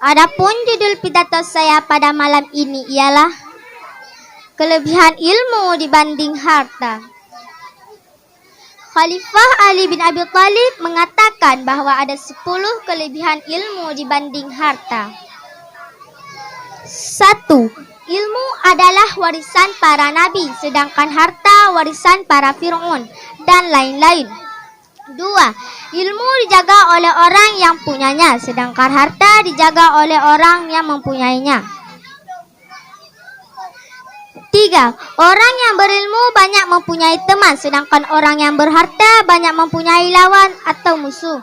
Adapun judul pidato saya pada malam ini ialah kelebihan ilmu dibanding harta. Khalifah Ali bin Abi Thalib mengatakan bahwa ada 10 kelebihan ilmu dibanding harta. 1. Ilmu adalah warisan para nabi, sedangkan harta warisan para Fir'aun dan lain-lain. 2. Ilmu dijaga oleh orang yang punyanya, sedangkan harta dijaga oleh orang yang mempunyainya. 3. Orang yang berilmu banyak mempunyai teman, sedangkan orang yang berharta banyak mempunyai lawan atau musuh.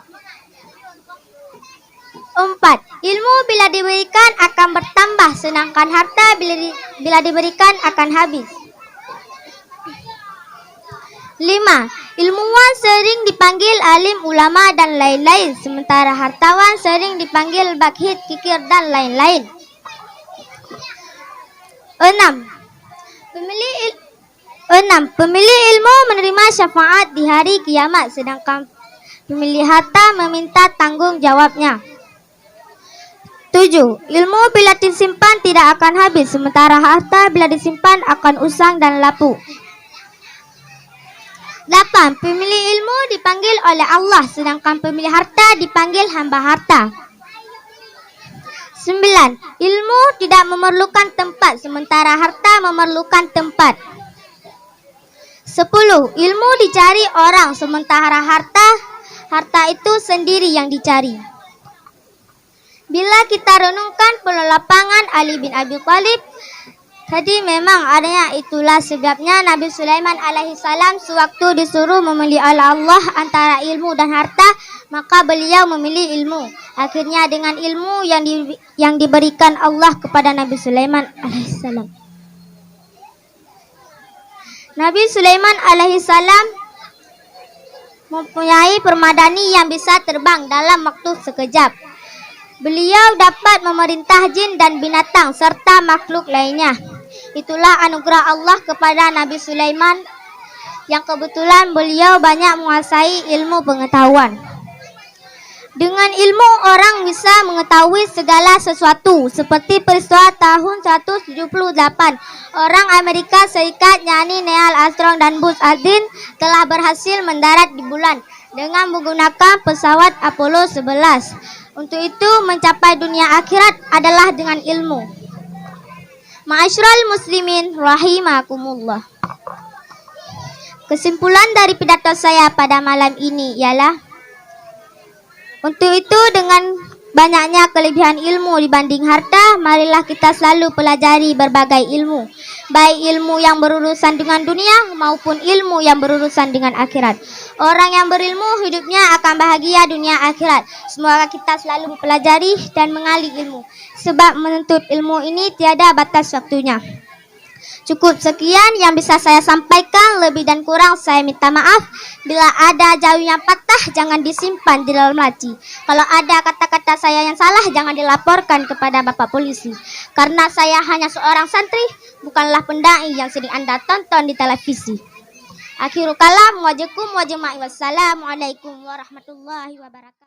4. Ilmu bila diberikan akan bertambah, sedangkan harta bila diberikan akan habis. 5. Ilmuwan sering dipanggil alim, ulama dan lain-lain, sementara hartawan sering dipanggil bakhit, kikir dan lain-lain. 6. Pemilik ilmu menerima syafaat di hari kiamat, sedangkan pemilik harta meminta tanggung jawabnya. 7. Ilmu bila disimpan tidak akan habis, sementara harta bila disimpan akan usang dan lapuk. 8. Pemilik ilmu dipanggil oleh Allah, sedangkan pemilik harta dipanggil hamba harta. 9. Ilmu tidak memerlukan tempat, sementara harta memerlukan tempat. 10. Ilmu dicari orang, sementara harta itu sendiri yang dicari. Bila kita renungkan penelapangan Ali bin Abi Thalib tadi, memang adanya itulah sebabnya Nabi Sulaiman alaihissalam sewaktu disuruh memilih oleh Allah antara ilmu dan harta, maka beliau memilih ilmu. Akhirnya dengan ilmu yang diberikan Allah kepada Nabi Sulaiman alaihissalam. Nabi Sulaiman alaihissalam mempunyai permadani yang bisa terbang dalam waktu sekejap. Beliau dapat memerintah jin dan binatang serta makhluk lainnya. Itulah anugerah Allah kepada Nabi Sulaiman yang kebetulan beliau banyak menguasai ilmu pengetahuan. Dengan ilmu orang bisa mengetahui segala sesuatu, seperti peristiwa tahun 178. Orang Amerika Serikat yakni Neil Armstrong dan Buzz Aldrin telah berhasil mendarat di bulan dengan menggunakan pesawat Apollo 11. Untuk itu mencapai dunia akhirat adalah dengan ilmu. Ma'asyiral muslimin rahimakumullah. Kesimpulan dari pidato saya pada malam ini ialah, untuk itu dengan banyaknya kelebihan ilmu dibanding harta, marilah kita selalu pelajari berbagai ilmu, baik ilmu yang berurusan dengan dunia maupun ilmu yang berurusan dengan akhirat. Orang yang berilmu hidupnya akan bahagia dunia akhirat. Semoga kita selalu mempelajari dan mengali ilmu, sebab menuntut ilmu ini tiada batas waktunya. Cukup sekian yang bisa saya sampaikan, lebih dan kurang saya minta maaf. Bila ada jauh yang patah, jangan disimpan di dalam laci. Kalau ada kata-kata saya yang salah, jangan dilaporkan kepada Bapak Polisi. Karena saya hanya seorang santri, bukanlah pendai yang sering Anda tonton di televisi. Akhirul kalam, wajakum wajema'i, wassalamualaikum warahmatullahi wabarakatuh.